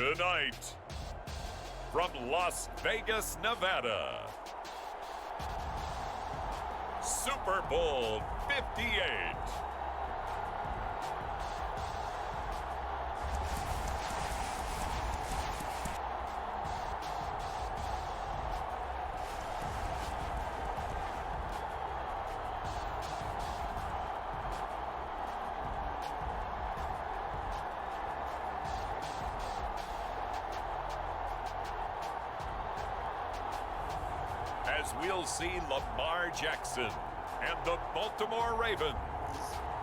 Tonight, from Las Vegas, Nevada, Super Bowl 58. As we'll see Lamar Jackson and the Baltimore Ravens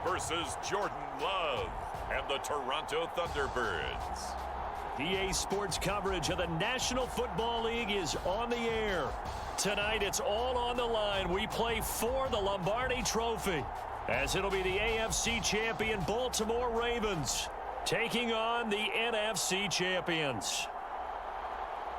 versus Jordan Love and the Toronto Thunderbirds. EA Sports coverage of the National Football League is on the air. Tonight, it's all on the line. We play for the Lombardi Trophy, as it'll be the AFC champion Baltimore Ravens taking on the NFC champions.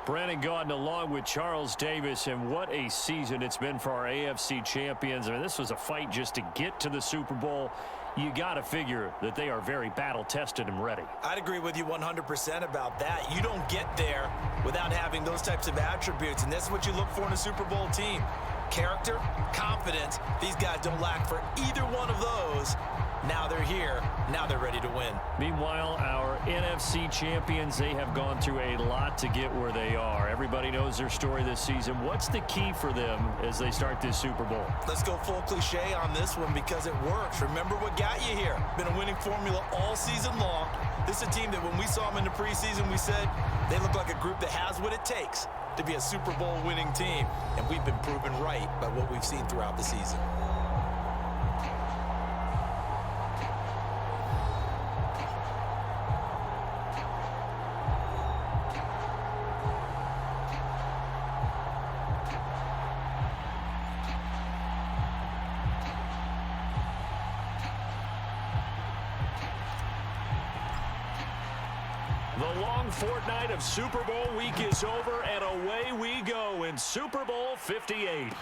Brandon Gaudin along with Charles Davis, and what a season it's been for our AFC champions. I mean, this was a fight just to get to the Super Bowl. You got to figure that they are very battle-tested and ready. I'd agree with you 100% about that. You don't get there without having those types of attributes, and this is what you look for in a Super Bowl team. Character, confidence. These guys don't lack for either one of those. Now they're here. Now they're ready to win. Meanwhile, our NFC champions, they have gone through a lot to get where they are. Everybody knows their story this season. What's the key for them as they start this Super Bowl? Let's go full cliche on this one because it works. Remember what got you here. Been a winning formula all season long. This is a team that when we saw them in the preseason, we said they look like a group that has what it takes to be a Super Bowl winning team. And we've been proven right by what we've seen throughout the season. The long fortnight of Super Bowl week is over, and away we go in Super Bowl 58.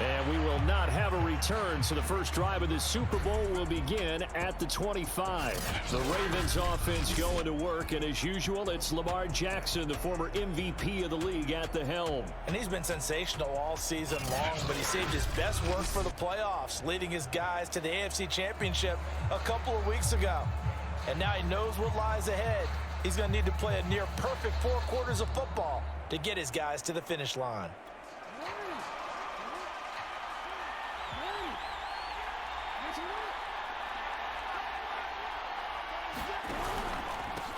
And we will not have a return, so the first drive of the Super Bowl will begin at the 25. The Ravens offense going to work, and as usual, it's Lamar Jackson, the former MVP of the league, at the helm. And he's been sensational all season long, but he saved his best work for the playoffs, leading his guys to the AFC Championship a couple of weeks ago. And now he knows what lies ahead. He's going to need to play a near-perfect 4 quarters of football to get his guys to the finish line.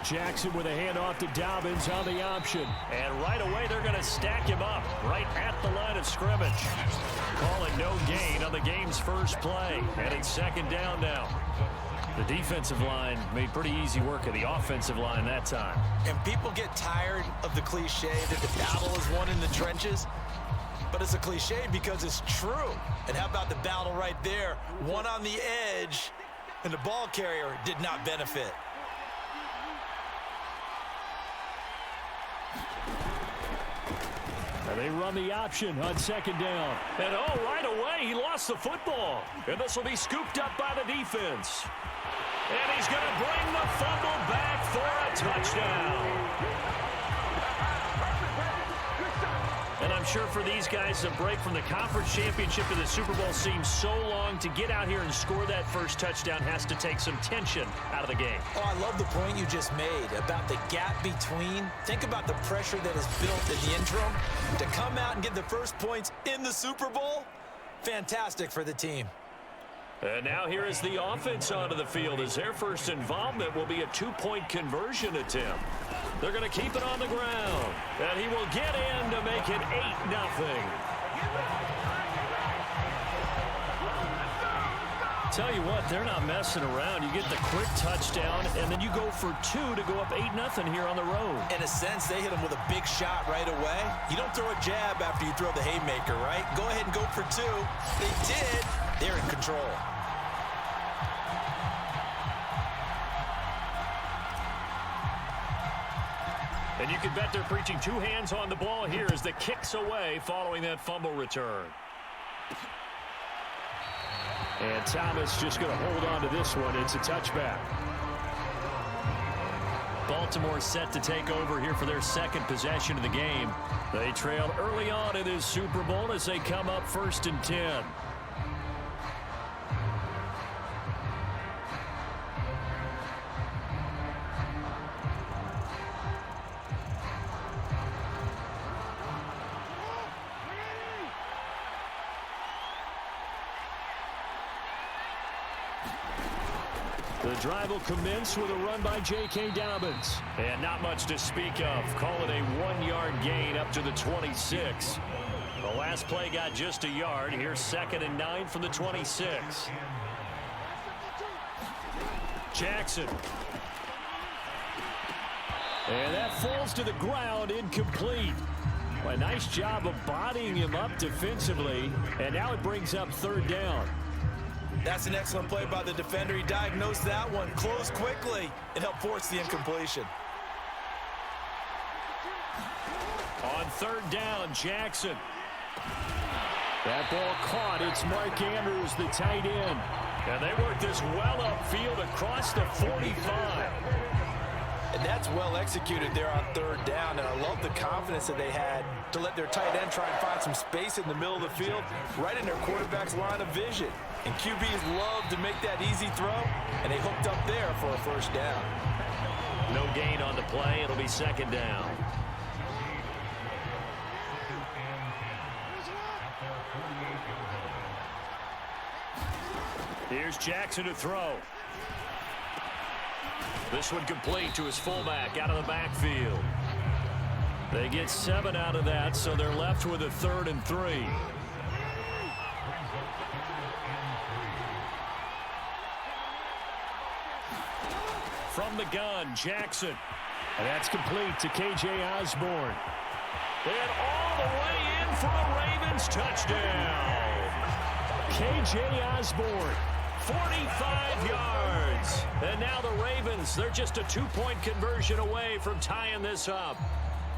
Jackson with a handoff to Dobbins on the option. And right away, they're going to stack him up right at the line of scrimmage. Call it no gain on the game's first play. And it's second down now. The defensive line made pretty easy work of the offensive line that time. And people get tired of the cliche that the battle is won in the trenches. But it's a cliche because it's true. And how about the battle right there? One on the edge, and the ball carrier did not benefit. And they run the option on second down. And oh, right away, he lost the football. And this will be scooped up by the defense. And he's going to bring the fumble back for a touchdown. And I'm sure for these guys, the break from the conference championship to the Super Bowl seems so long. To get out here and score that first touchdown has to take some tension out of the game. Oh, I love the point you just made about the gap between. Think about the pressure that is built in the interim. To come out and get the first points in the Super Bowl, fantastic for the team. And now here is the offense onto the field as their first involvement will be a 2-point conversion attempt. They're going to keep it on the ground. And he will get in to make it 8-0. Tell you what, they're not messing around. You get the quick touchdown, and then you go for 2 to go up 8-0 here on the road. In a sense, they hit him with a big shot right away. You don't throw a jab after you throw the haymaker, right? Go ahead and go for 2. They did. They're in control. And you can bet they're preaching 2 hands on the ball here as the kick's away following that fumble return. And Thomas just going to hold on to this one. It's a touchback. Baltimore set to take over here for their second possession of the game. They trailed early on in this Super Bowl as they come up 1st and 10. The drive will commence with a run by J.K. Dobbins. And not much to speak of. Call it a 1-yard gain up to the 26. The last play got just a yard. Here's 2nd and 9 from the 26. Jackson. And that falls to the ground, incomplete. Well, a nice job of bodying him up defensively. And now it brings up 3rd down. That's an excellent play by the defender. He diagnosed that one, closed quickly, and helped force the incompletion. On 3rd down, Jackson. That ball caught. It's Mark Andrews, the tight end. And they work this well upfield across the 45. And that's well executed there on 3rd down. And I love the confidence that they had to let their tight end try and find some space in the middle of the field, right in their quarterback's line of vision. And QBs love to make that easy throw, and they hooked up there for a 1st down. No gain on the play. It'll be 2nd down. Here's Jackson to throw. This one complete to his fullback out of the backfield. They get 7 out of that, so they're left with a 3rd and 3. From the gun, Jackson. And that's complete to K.J. Osborne. And all the way in for a Ravens touchdown. K.J. Osborne, 45 yards. And now the Ravens, they're just a 2-point conversion away from tying this up.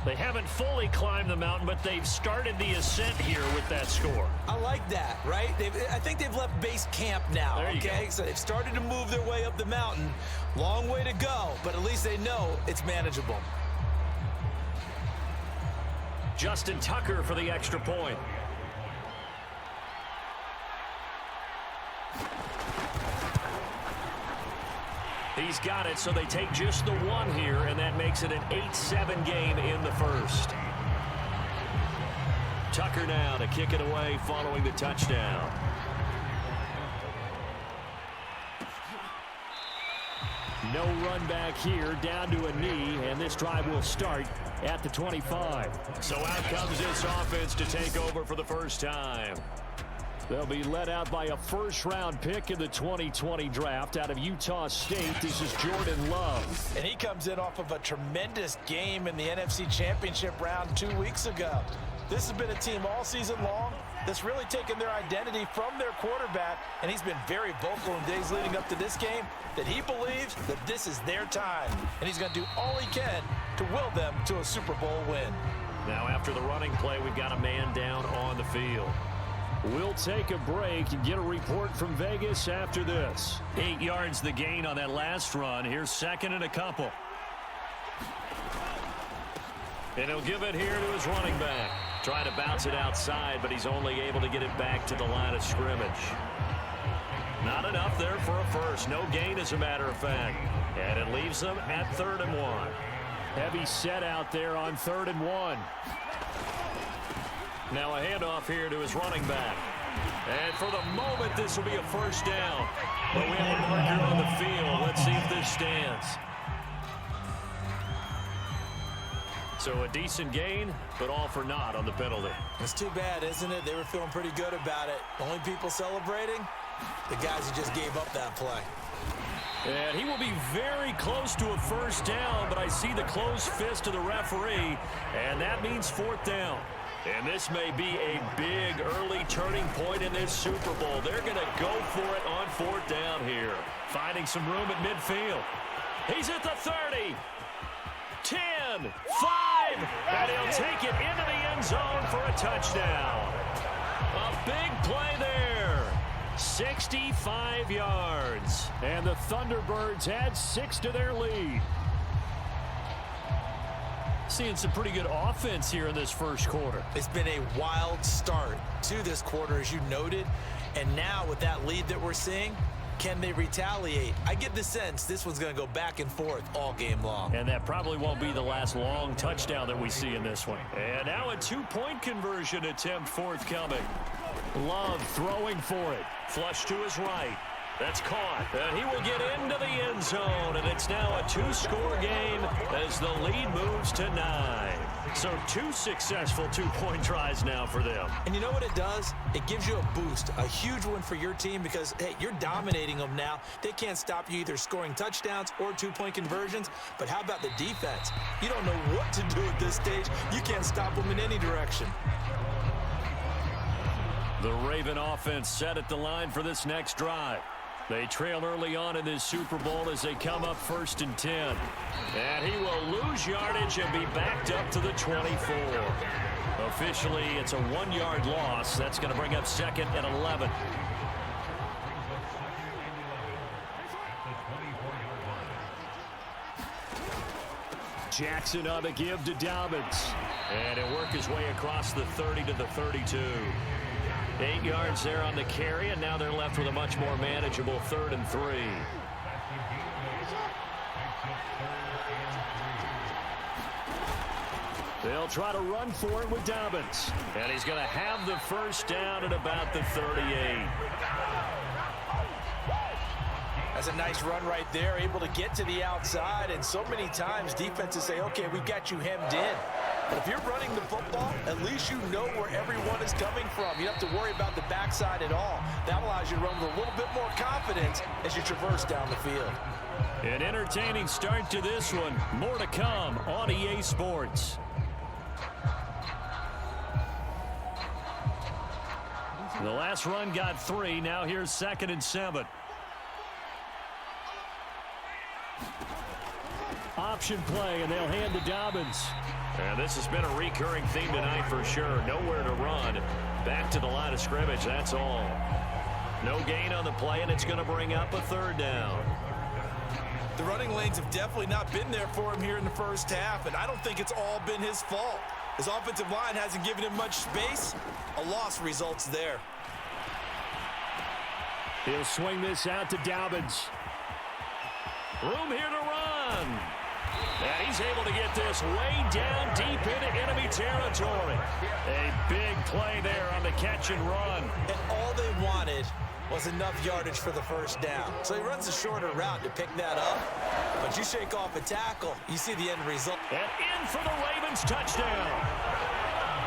They haven't fully climbed the mountain, but they've started the ascent here with that score. I like that, right? I think they've left base camp now, okay? So they've started to move their way up the mountain. Long way to go, but at least they know it's manageable. Justin Tucker for the extra point. He's got it, so they take just the 1 here, and that makes it an 8-7 game in the 1st. Tucker now to kick it away following the touchdown. No run back here, down to a knee, and this drive will start at the 25. So out comes this offense to take over for the first time. They'll be led out by a 1st-round pick in the 2020 draft out of Utah State. This is Jordan Love. And he comes in off of a tremendous game in the NFC Championship round 2 weeks ago. This has been a team all season long that's really taken their identity from their quarterback, and he's been very vocal in days leading up to this game that he believes that this is their time, and he's going to do all he can to will them to a Super Bowl win. Now after the running play, we've got a man down on the field. We'll take a break and get a report from Vegas after this. 8 yards the gain on that last run. Here's 2nd and a couple. And he'll give it here to his running back. Trying to bounce it outside, but he's only able to get it back to the line of scrimmage. Not enough there for a 1st. No gain, as a matter of fact. And it leaves them at 3rd and 1. Heavy set out there on 3rd and 1. Now a handoff here to his running back. And for the moment, this will be a 1st down. But we have a marker on the field. Let's see if this stands. So a decent gain, but all for naught on the penalty. It's too bad, isn't it? They were feeling pretty good about it. Only people celebrating, the guys who just gave up that play. And he will be very close to a 1st down, but I see the closed fist of the referee, and that means 4th down. And this may be a big early turning point in this Super Bowl. They're going to go for it on 4th down here. Finding some room at midfield. He's at the 30. 10, 5, and he'll take it into the end zone for a touchdown. A big play there. 65 yards. And the Thunderbirds add 6 to their lead. Seeing some pretty good offense here in this first quarter. It's been a wild start to this quarter, as you noted. And now with that lead that we're seeing, can they retaliate? I get the sense this one's going to go back and forth all game long. And that probably won't be the last long touchdown that we see in this one. And now a two-point conversion attempt forthcoming. Love throwing for it. Flush to his right. That's caught. And he will get into the end zone. And it's now a two-score game as the lead moves to 9. So 2 successful two-point tries now for them. And you know what it does? It gives you a boost, a huge one for your team because, hey, you're dominating them now. They can't stop you either scoring touchdowns or two-point conversions. But how about the defense? You don't know what to do at this stage. You can't stop them in any direction. The Raven offense set at the line for this next drive. They trail early on in this Super Bowl as they come up 1st and 10. And he will lose yardage and be backed up to the 24. Officially, it's a 1-yard loss. That's going to bring up 2nd and 11. Jackson on the give to Dobbins. And he'll work his way across the 30 to the 32. 8 yards there on the carry, and now they're left with a much more manageable 3rd and 3. They'll try to run for it with Dobbins. And he's going to have the first down at about the 38. That's a nice run right there, able to get to the outside. And so many times defenses say, okay, we've got you hemmed in. But if you're running the football, at least you know where everyone is coming from. You don't have to worry about the backside at all. That allows you to run with a little bit more confidence as you traverse down the field. An entertaining start to this one. More to come on EA Sports. The last run got 3. Now here's 2nd and 7. Option play, and they'll hand to Dobbins. And this has been a recurring theme tonight for sure. Nowhere to run. Back to the line of scrimmage, that's all. No gain on the play, and it's going to bring up a 3rd down. The running lanes have definitely not been there for him here in the first half, and I don't think it's all been his fault. His offensive line hasn't given him much space. A loss results there. He'll swing this out to Dobbins. Room here to run. And he's able to get this way down deep into enemy territory. A big play there on the catch and run. And all they wanted was enough yardage for the first down. So he runs a shorter route to pick that up. But you shake off a tackle, you see the end result. And in for the Ravens touchdown.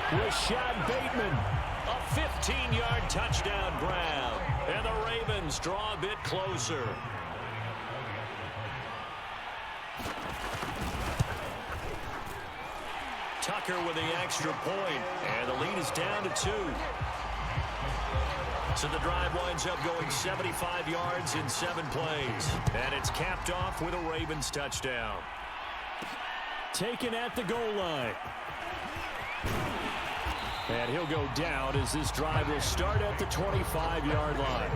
Rashad Bateman, a 15-yard touchdown grab. And the Ravens draw a bit closer. Tucker with the extra point, and the lead is down to 2. So the drive winds up going 75 yards in 7 plays, and it's capped off with a Ravens touchdown. Taken at the goal line. And he'll go down as this drive will start at the 25-yard line.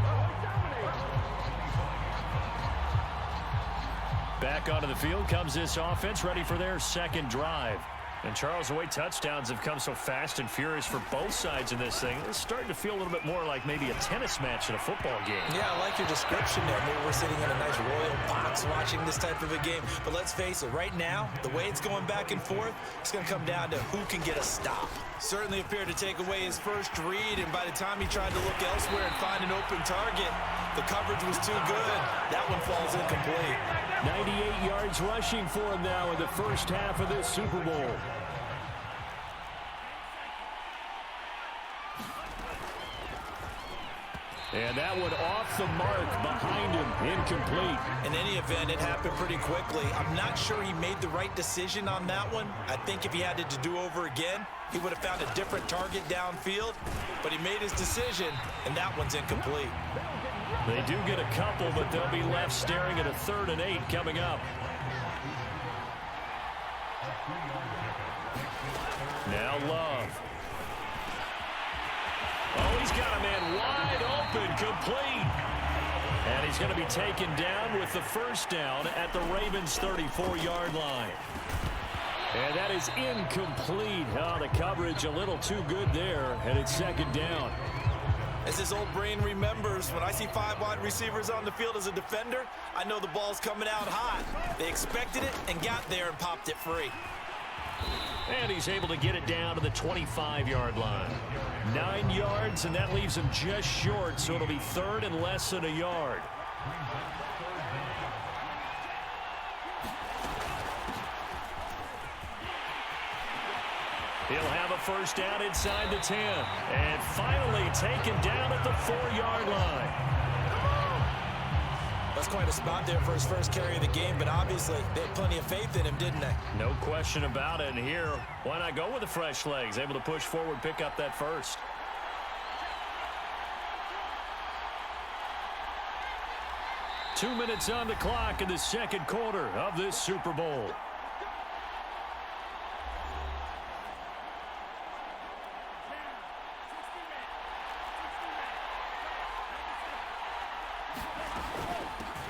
Back onto the field comes this offense, ready for their 2nd drive. And, Charles, the way touchdowns have come so fast and furious for both sides in this thing, it's starting to feel a little bit more like maybe a tennis match in a football game. Yeah, I like your description there. Maybe we're sitting in a nice royal box watching this type of a game. But let's face it, right now, the way it's going back and forth, it's going to come down to who can get a stop. Certainly appeared to take away his first read, and by the time he tried to look elsewhere and find an open target, the coverage was too good. That one falls incomplete. 98 yards rushing for him now in the first half of this Super Bowl. And that one off the mark behind him, incomplete. In any event, it happened pretty quickly. I'm not sure he made the right decision on that one. I think if he had to do over again, he would have found a different target downfield. But he made his decision, and that one's incomplete. They do get a couple, but they'll be left staring at a 3rd and 8 coming up. Now Love. Oh, he's got a man wide open, complete. And he's going to be taken down with the first down at the Ravens' 34-yard line. And that is incomplete. Oh, the coverage a little too good there, and it's second down. As his old brain remembers, when I see 5 wide receivers on the field as a defender, I know the ball's coming out hot. They expected it and got there and popped it free. And he's able to get it down to the 25-yard line. 9 yards, and that leaves him just short, so it'll be third and less than a yard. He'll have a first down inside the 10. And finally taken down at the 4-yard line. That's quite a spot there for his first carry of the game, but obviously they had plenty of faith in him, didn't they? No question about it. And here, why not go with the fresh legs? Able to push forward, pick up that first. Two minutes on the clock in the second quarter of this Super Bowl.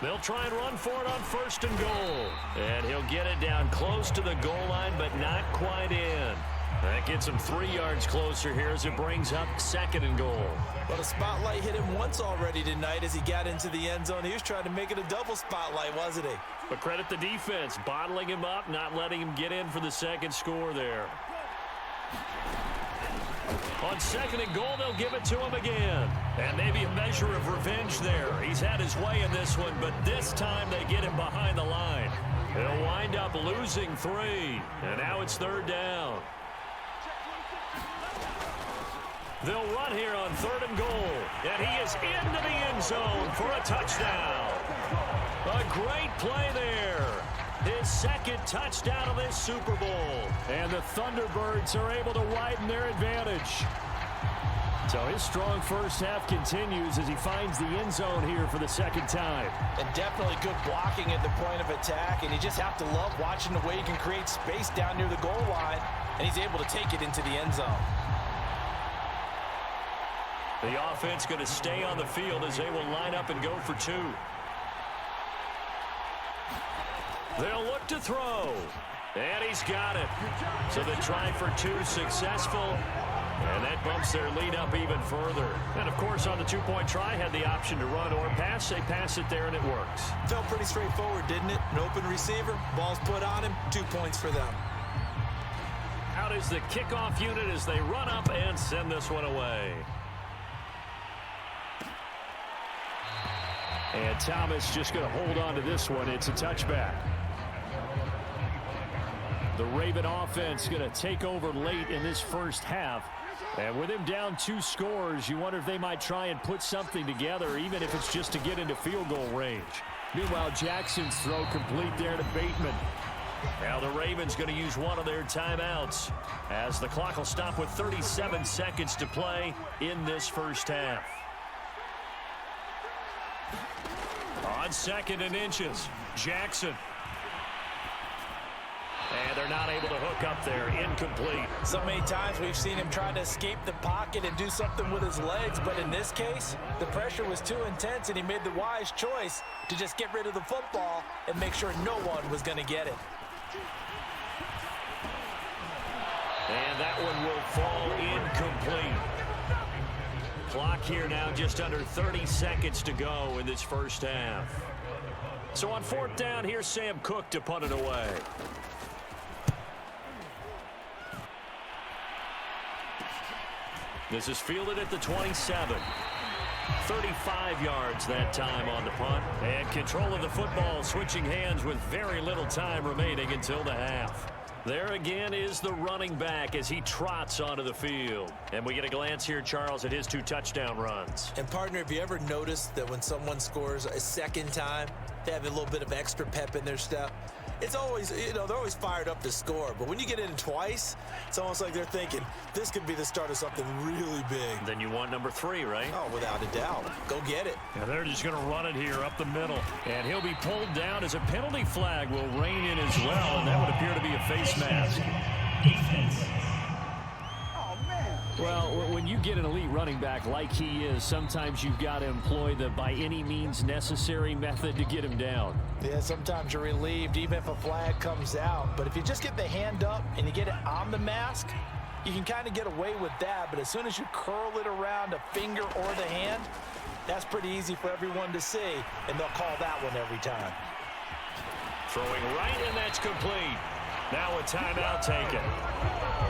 They'll try and run for it on first and goal. And he'll get it down close to the goal line, but not quite in. That gets him 3 yards closer here as it brings up second and goal. Well, the spotlight hit him once already tonight as he got into the end zone. He was trying to make it a double spotlight, wasn't he? But credit the defense, bottling him up, not letting him get in for the second score there. On second and goal, they'll give it to him again. And maybe a measure of revenge there. He's had his way in this one, but this time they get him behind the line. They'll wind up losing 3. And now it's third down. They'll run here on third and goal. And he is into the end zone for a touchdown. A great play there. His second touchdown of this Super Bowl. And the Thunderbirds are able to widen their advantage. So his strong first half continues as he finds the end zone here for the second time. And definitely good blocking at the point of attack. And you just have to love watching the way he can create space down near the goal line. And he's able to take it into the end zone. The offense going to stay on the field as they will line up and go for 2. They'll look to throw. And he's got it. So the try for 2 successful. And that bumps their lead up even further. And, of course, on the 2-point try, had the option to run or pass. They pass it there, and it works. Felt pretty straightforward, didn't it? An open receiver, ball's put on him, 2 points for them. Out is the kickoff unit as they run up and send this one away. And Thomas just going to hold on to this one. It's a touchback. The Raven offense going to take over late in this first half. And with him down 2 scores, you wonder if they might try and put something together, even if it's just to get into field goal range. Meanwhile, Jackson's throw complete there to Bateman. Now the Ravens going to use one of their timeouts as the clock will stop with 37 seconds to play in this first half. On second and inches, Jackson. And they're not able to hook up there. Incomplete. So many times we've seen him try to escape the pocket and do something with his legs, but in this case, the pressure was too intense and he made the wise choice to just get rid of the football and make sure no one was going to get it. And that one will fall incomplete. Clock here now just under 30 seconds to go in this first half. So on fourth down, here's Sam Cook to punt it away. This is fielded at the 27. 35 yards that time on the punt. And control of the football switching hands with very little time remaining until the half. There again is the running back as he trots onto the field. And we get a glance here, Charles, at his 2 touchdown runs. And, partner, have you ever noticed that when someone scores a second time, they have a little bit of extra pep in their step? It's always, they're always fired up to score. But when you get in twice, it's almost like they're thinking, this could be the start of something really big. Then you want number 3, right? Oh, without a doubt. Go get it. And they're just going to run it here up the middle. And he'll be pulled down as a penalty flag will rein in as well. And that would appear to be a face mask. Well, when you get an elite running back like he is, sometimes you've got to employ the by any means necessary method to get him down. Yeah, sometimes you're relieved even if a flag comes out. But if you just get the hand up and you get it on the mask, you can kind of get away with that. But as soon as you curl it around a finger or the hand, that's pretty easy for everyone to see, and they'll call that one every time. Throwing right, and that's complete. Now a timeout taken.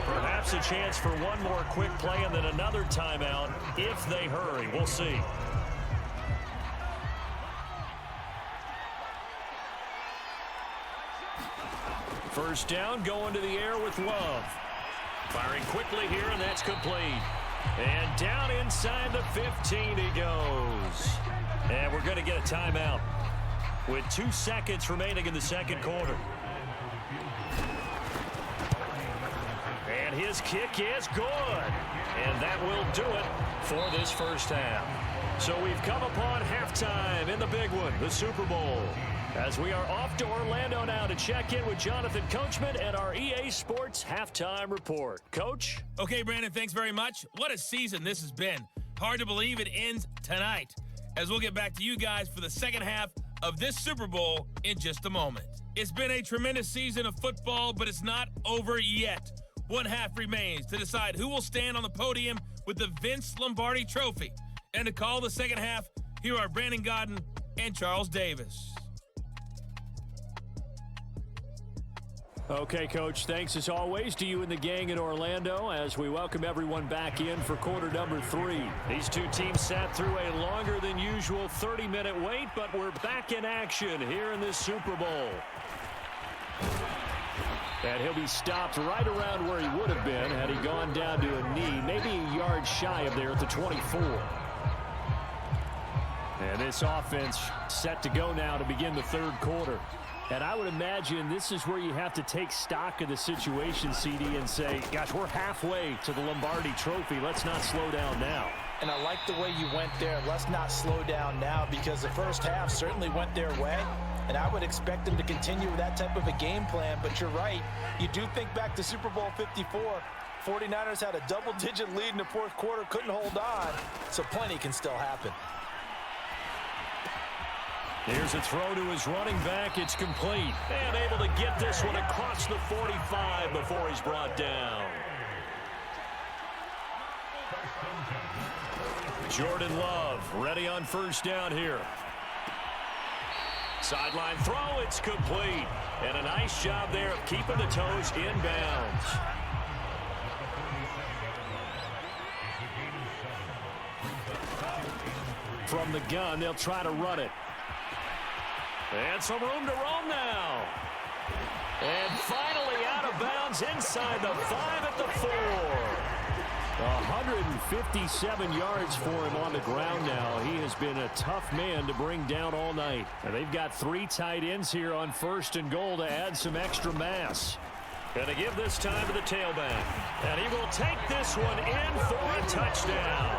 Perhaps a chance for one more quick play and then another timeout if they hurry. We'll see. First down, going to the air with Love. Firing quickly here, and that's complete. And down inside the 15 he goes. And we're going to get a timeout with 2 seconds remaining in the second quarter. And his kick is good. And that will do it for this first half. So we've come upon halftime in the big one, the Super Bowl. As we are off to Orlando now to check in with Jonathan Coachman and our EA Sports Halftime Report. Coach? Okay, Brandon, thanks very much. What a season this has been. Hard to believe it ends tonight, as we'll get back to you guys for the second half of this Super Bowl in just a moment. It's been a tremendous season of football, but it's not over yet. One half remains to decide who will stand on the podium with the Vince Lombardi Trophy. And to call the second half, here are Brandon Godden and Charles Davis. Okay, Coach, thanks as always to you and the gang in Orlando as we welcome everyone back in for quarter number 3. These two teams sat through a longer than usual 30-minute wait, but we're back in action here in this Super Bowl. And he'll be stopped right around where he would have been had he gone down to a knee, maybe a yard shy of there at the 24. And this offense set to go now to begin the third quarter. And I would imagine this is where you have to take stock of the situation, CD, and say, gosh, we're halfway to the Lombardi Trophy. Let's not slow down now. And I like the way you went there. Let's not slow down now, because the first half certainly went their way. And I would expect them to continue with that type of a game plan. But you're right. You do think back to Super Bowl 54. 49ers had a double-digit lead in the fourth quarter, couldn't hold on. So plenty can still happen. Here's a throw to his running back. It's complete. And able to get this one across the 45 before he's brought down. Jordan Love ready on first down here. Sideline throw, it's complete. And a nice job there of keeping the toes inbounds. From the gun, they'll try to run it. And some room to roam now. And finally out of bounds inside the 5 at the 4. 157 yards for him on the ground now. He has been a tough man to bring down all night. And they've got 3 tight ends here on first and goal to add some extra mass. And to give this time to the tailback. And he will take this one in for a touchdown.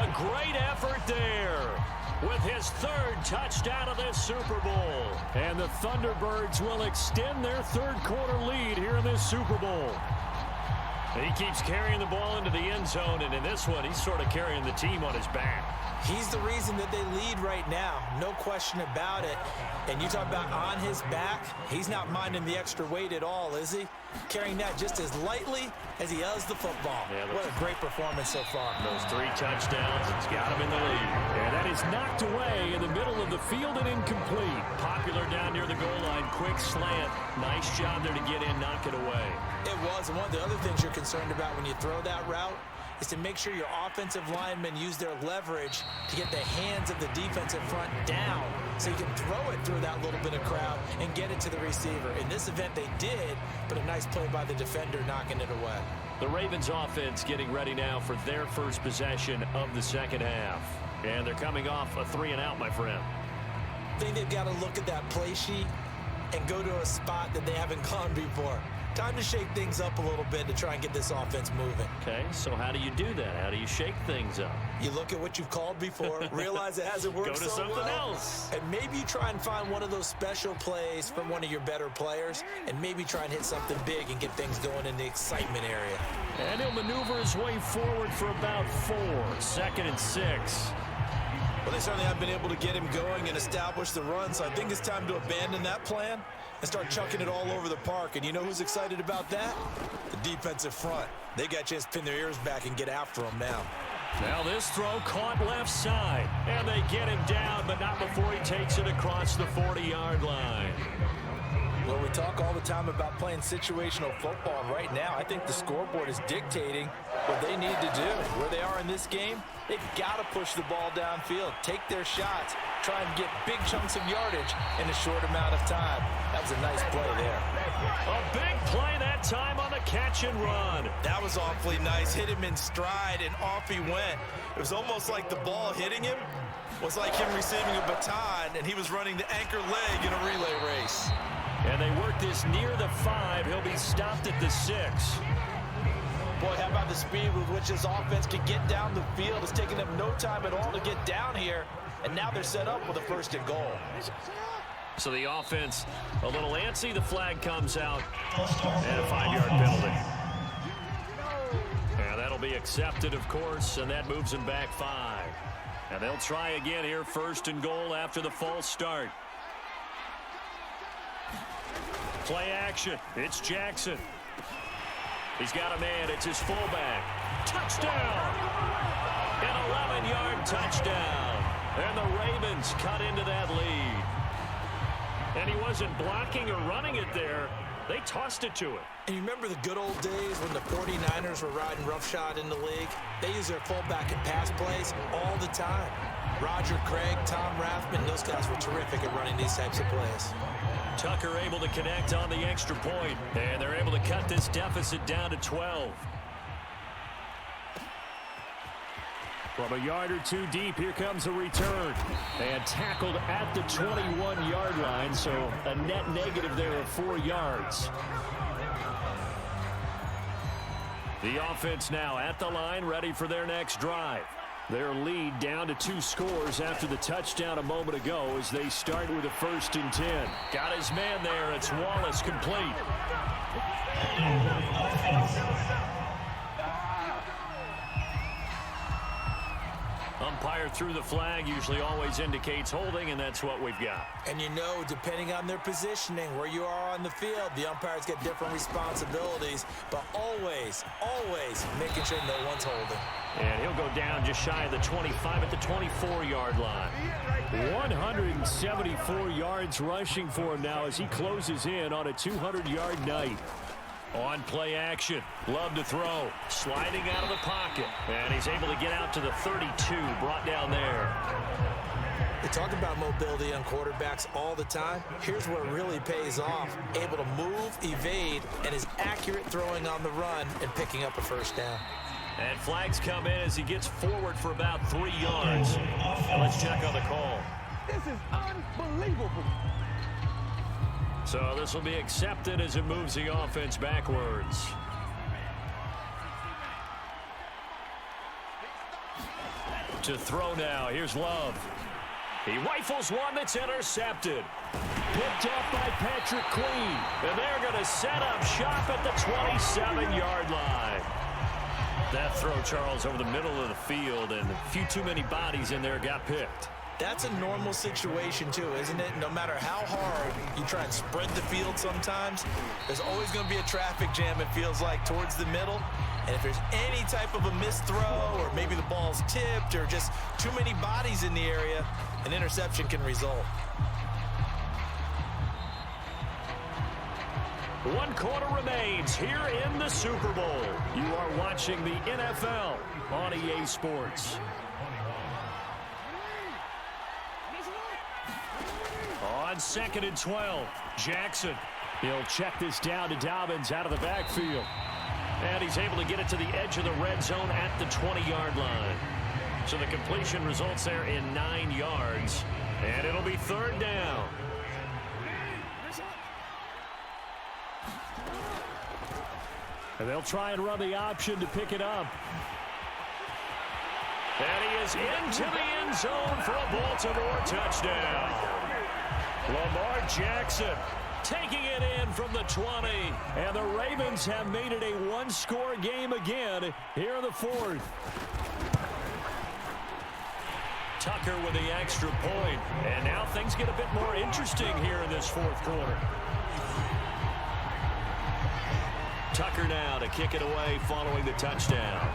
A great effort there with his 3rd touchdown of this Super Bowl. And the Thunderbirds will extend their third quarter lead here in this Super Bowl. He keeps carrying the ball into the end zone, and in this one, he's sort of carrying the team on his back. He's the reason that they lead right now, no question about it. And you talk about on his back, he's not minding the extra weight at all, is he? Carrying that just as lightly as he does the football. Yeah, what a great performance so far. Those 3 touchdowns, it's got him in the lead. And that is knocked away in the middle of the field and incomplete. Popular down near the goal line, quick slant. Nice job there to get in, knock it away. It was, and one of the other things you're concerned about when you throw that route is to make sure your offensive linemen use their leverage to get the hands of the defensive front down so you can throw it through that little bit of crowd and get it to the receiver. In this event, they did, but a nice play by the defender knocking it away. The Ravens offense getting ready now for their first possession of the second half. And they're coming off a 3-and-out, my friend. I think they've got to look at that play sheet and go to a spot that they haven't gone before. Time to shake things up a little bit to try and get this offense moving. Okay, so how do you do that? How do you shake things up? You look at what you've called before, realize it hasn't worked Go to so something well, else. and maybe you try and find one of those special plays from one of your better players, and maybe try and hit something big and get things going in the excitement area. And he'll maneuver his way forward for about 4. 2nd and 6. Well, they certainly have been able to get him going and establish the run, so I think it's time to abandon that plan and start chucking it all over the park. And you know who's excited about that? The defensive front. They got a chance to pin their ears back and get after him now. Now this throw caught left side, and they get him down, but not before he takes it across the 40-yard line. Well, we talk all the time about playing situational football. Right now, I think the scoreboard is dictating what they need to do. Where they are in this game, they've got to push the ball downfield, take their shots, try and get big chunks of yardage in a short amount of time. That was a nice play there. A big play that time on the catch and run. That was awfully nice. Hit him in stride, and off he went. It was almost like the ball hitting him was like him receiving a baton, and he was running the anchor leg in a relay race. And they work this near the 5. He'll be stopped at the 6. Boy, how about the speed with which this offense can get down the field? It's taking them no time at all to get down here, and now they're set up with a 1st and goal. So the offense a little antsy. The flag comes out, and a 5-yard penalty. And that'll be accepted, of course, and that moves them back 5. And they'll try again here, 1st and goal after the false start. Play action. It's Jackson. He's got a man. It's his fullback. Touchdown! An 11-yard touchdown. And the Ravens cut into that lead. And he wasn't blocking or running it there. They tossed it to him. And you remember the good old days when the 49ers were riding roughshod in the league? They use their fullback in pass plays all the time. Roger Craig, Tom Rathman, those guys were terrific at running these types of plays. Tucker able to connect on the extra point, and they're able to cut this deficit down to 12. From a yard or 2 deep, here comes a return. And tackled at the 21-yard line, so a net negative there of 4 yards. The offense now at the line, ready for their next drive. Their lead down to 2 scores after the touchdown a moment ago as they start with a 1st and 10. Got his man there. It's Wallace complete. Umpire threw the flag, usually always indicates holding, and that's what we've got. And you know, depending on their positioning, where you are on the field, the umpires get different responsibilities, but always, always making sure no one's holding. And he'll go down just shy of the 25 at the 24-yard line. 174 yards rushing for him now as he closes in on a 200-yard night. On play action, Love to throw, sliding out of the pocket, and he's able to get out to the 32, brought down there. They talk about mobility on quarterbacks all the time. Here's where it really pays off. Able to move, evade, and is accurate throwing on the run and picking up a 1st down. And flags come in as he gets forward for about 3 yards. Now let's check on the call. This is unbelievable. So this will be accepted as it moves the offense backwards. To throw now, here's Love. He rifles one that's intercepted. Picked up by Patrick Queen. And they're going to set up shop at the 27-yard line. That throw, Charles, over the middle of the field, and a few too many bodies in there got picked. That's a normal situation, too, isn't it? No matter how hard you try and spread the field sometimes, there's always going to be a traffic jam, it feels like, towards the middle. And if there's any type of a missed throw, or maybe the ball's tipped, or just too many bodies in the area, an interception can result. 1 quarter remains here in the Super Bowl. You are watching the NFL on EA Sports. On 2nd and 12, Jackson. He'll check this down to Dobbins out of the backfield. And he's able to get it to the edge of the red zone at the 20-yard line. So the completion results there in 9 yards. And it'll be 3rd down. And they'll try and run the option to pick it up. And he is into the end zone for a Baltimore touchdown. Lamar Jackson taking it in from the 20. And the Ravens have made it a one-score game again here in the fourth. Tucker with the extra point. And now things get a bit more interesting here in this fourth quarter. Tucker now to kick it away following the touchdown.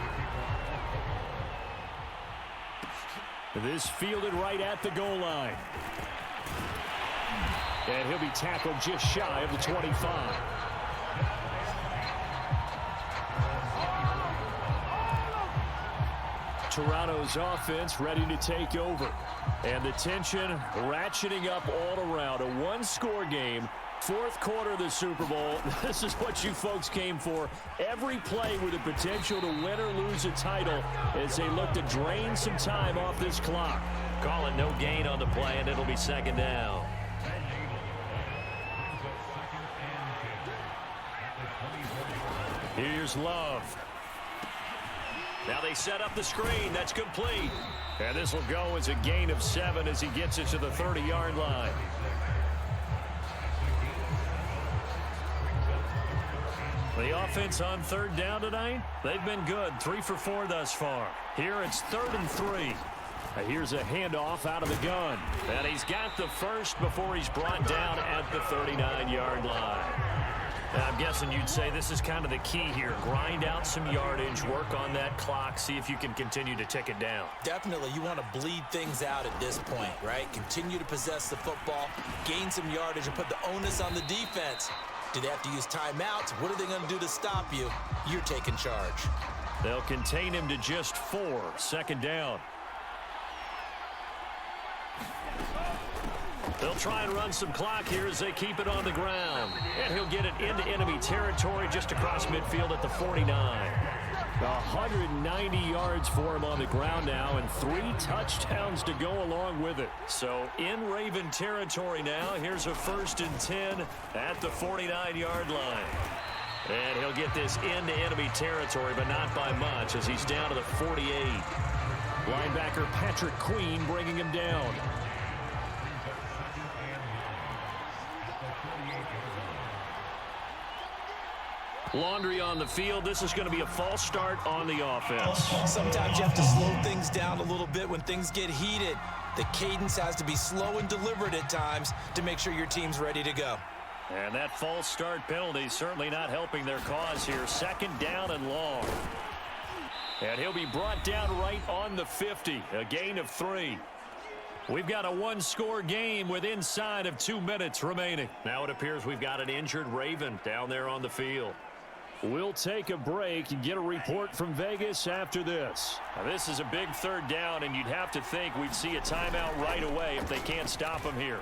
This fielded right at the goal line. And he'll be tackled just shy of the 25. Toronto's offense ready to take over. And the tension ratcheting up all around. A one-score game. Fourth quarter of the Super Bowl. This is what you folks came for. Every play with the potential to win or lose a title as they look to drain some time off this clock. Call it no gain on the play, and it'll be second down. Here's Love. Now they set up the screen. That's complete. And this will go as a gain of 7 as he gets it to the 30-yard line. The offense on third down tonight, they've been good. 3 for 4 thus far. Here it's 3rd and 3. Here's a handoff out of the gun. And he's got the first before he's brought down at the 39-yard line. And I'm guessing you'd say this is kind of the key here. Grind out some yardage, work on that clock, see if you can continue to tick it down. Definitely, you want to bleed things out at this point, right? Continue to possess the football, gain some yardage, and put the onus on the defense. Do they have to use timeouts? What are they going to do to stop you? You're taking charge. They'll contain him to just 4. Second down. They'll try and run some clock here as they keep it on the ground. And he'll get it into enemy territory just across midfield at the 49. 190 yards for him on the ground now and 3 touchdowns to go along with it. So in Raven territory now, here's a 1st and 10 at the 49-yard line. And he'll get this into enemy territory, but not by much as he's down to the 48. Linebacker Patrick Queen bringing him down. Laundry on the field. This is going to be a false start on the offense. Sometimes you have to slow things down a little bit when things get heated. The cadence has to be slow and deliberate at times to make sure your team's ready to go. And that false start penalty certainly not helping their cause here. 2nd down and long. And he'll be brought down right on the 50. A gain of 3. We've got a one-score game with inside of 2 minutes remaining. Now it appears we've got an injured Raven down there on the field. We'll take a break and get a report from Vegas after this. Now, this is a big 3rd down, and you'd have to think we'd see a timeout right away if they can't stop him here.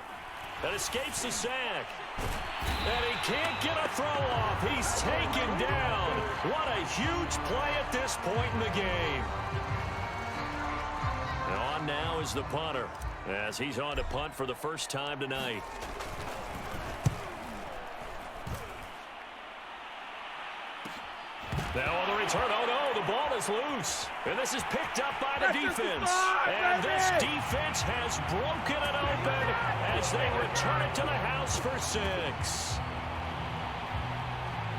That escapes the sack. And he can't get a throw off. He's taken down. What a huge play at this point in the game. And on now is the punter as he's on to punt for the first time tonight. Now on the return, oh no, the ball is loose. And this is picked up by the defense. And this defense has broken it open as they return it to the house for 6.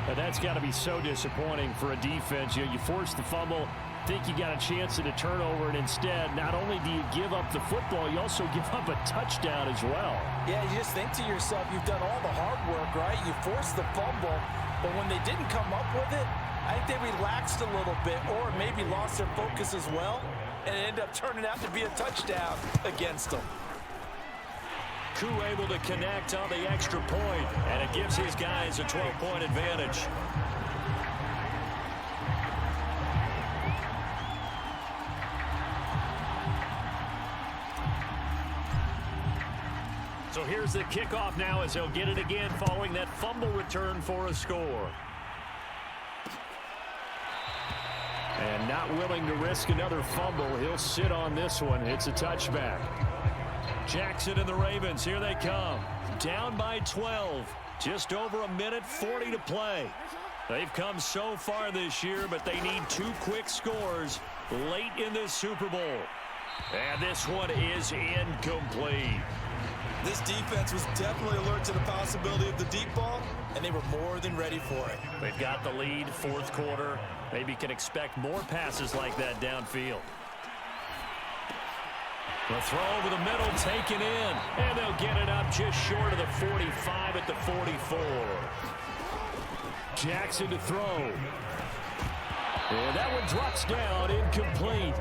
And that's got to be so disappointing for a defense. You force the fumble, think you got a chance at a turnover, and instead, not only do you give up the football, you also give up a touchdown as well. Yeah, you just think to yourself, you've done all the hard work, right? You forced the fumble, but when they didn't come up with it, I think they relaxed a little bit or maybe lost their focus as well, and it ended up turning out to be a touchdown against them. Koo able to connect on the extra point, and it gives his guys a 12-point advantage. So here's the kickoff now as they'll get it again following that fumble return for a score. And not willing to risk another fumble, he'll sit on this one. It's a touchback. Jackson and the Ravens, here they come. Down by 12. Just over a minute 40 to play. They've come so far this year, but they need 2 quick scores late in this Super Bowl. And this one is incomplete. This defense was definitely alert to the possibility of the deep ball, and they were more than ready for it. They've got the lead, 4th quarter. Maybe can expect more passes like that downfield. The throw over the middle taken in, and they'll get it up just short of the 45 at the 44. Jackson to throw. And that one drops down, incomplete.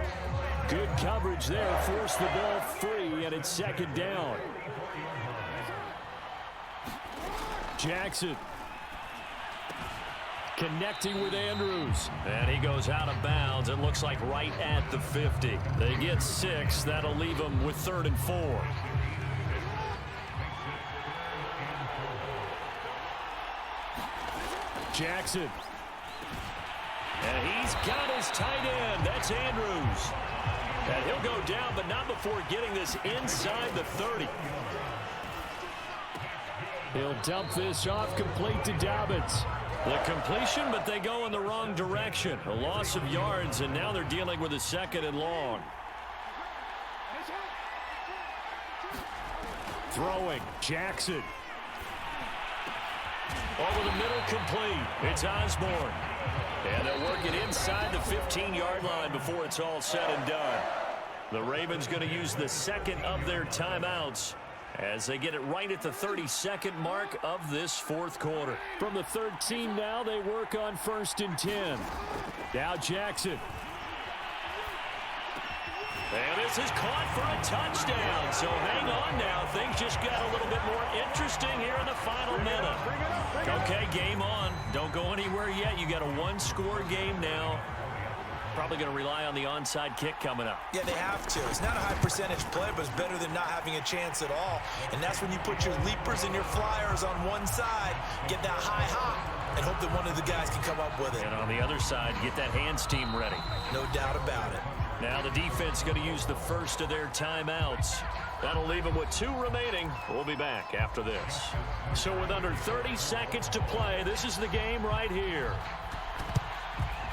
Good coverage there, forced the ball free, and it's 2nd down. Jackson connecting with Andrews. And he goes out of bounds. It looks like right at the 50. They get 6. That'll leave them with 3rd and 4. Jackson. And he's got his tight end. That's Andrews. And he'll go down, but not before getting this inside the 30. He'll dump this off, complete to Dobbins. The completion, but they go in the wrong direction. A loss of yards, and now they're dealing with a 2nd and long. Throwing, Jackson. Over the middle, complete. It's Osborne. And they'll work it inside the 15-yard line before it's all said and done. The Ravens going to use the 2nd of their timeouts as they get it right at the 32nd mark of this 4th quarter. From the 13 now, they work on 1st and 10. Now Jackson. And this is caught for a touchdown. So hang on now. Things just got a little bit more interesting here in the final minute. Okay, game on. Don't go anywhere yet. You got a 1-score game now. Probably going to rely on the onside kick coming up. Yeah, they have to. It's not a high percentage play, but it's better than not having a chance at all. And that's when you put your leapers and your flyers on one side, get that high hop, and hope that one of the guys can come up with it. And on the other side, get that hands team ready. No doubt about it. Now the defense going to use the 1st of their timeouts. That'll leave them with 2 remaining. We'll be back after this. So with under 30 seconds to play, this is the game right here.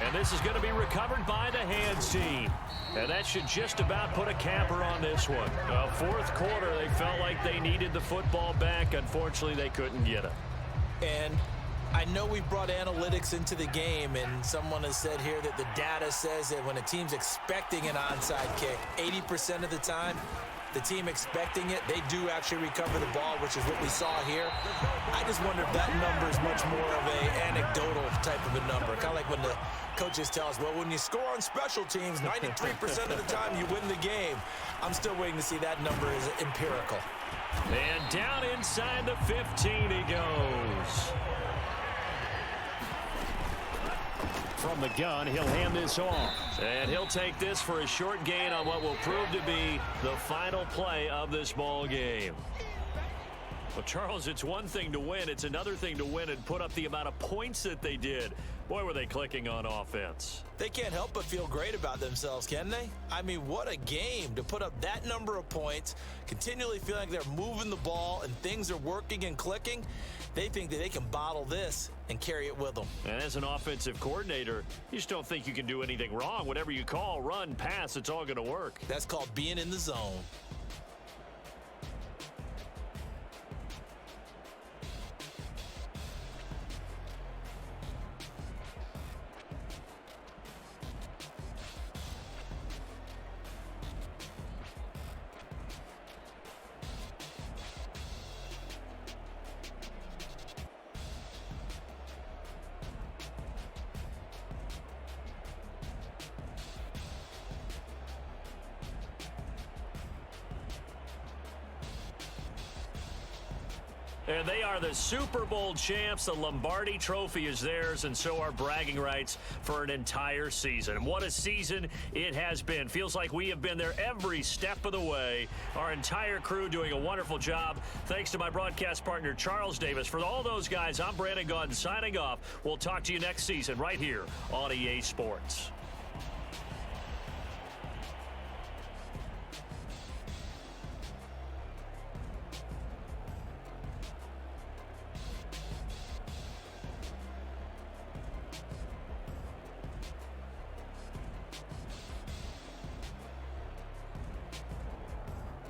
And this is going to be recovered by the hands team. And that should just about put a capper on this one. 4th quarter, they felt like they needed the football back. Unfortunately, they couldn't get it. And I know we brought analytics into the game, and someone has said here that the data says that when a team's expecting an onside kick, 80% of the time, the team expecting it, they do actually recover the ball, which is what we saw here. I just wonder if that number is much more of an anecdotal type of a number. Kind of like when the coaches tell us, well, when you score on special teams, 93% of the time you win the game. I'm still waiting to see that number is empirical. And down inside the 15 he goes. From the gun, he'll hand this off. And he'll take this for a short gain on what will prove to be the final play of this ball game. Well, Charles, it's one thing to win. It's another thing to win and put up the amount of points that they did. Boy, were they clicking on offense. They can't help but feel great about themselves, can they? I mean, what a game to put up that number of points, continually feeling like they're moving the ball and things are working and clicking. They think that they can bottle this and carry it with them. And as an offensive coordinator, you just don't think you can do anything wrong. Whatever you call, run, pass, it's all going to work. That's called being in the zone. And they are the Super Bowl champs. The Lombardi Trophy is theirs, and so are bragging rights for an entire season. And what a season it has been. Feels like we have been there every step of the way. Our entire crew doing a wonderful job. Thanks to my broadcast partner, Charles Davis. For all those guys, I'm Brandon Gaudin signing off. We'll talk to you next season right here on EA Sports.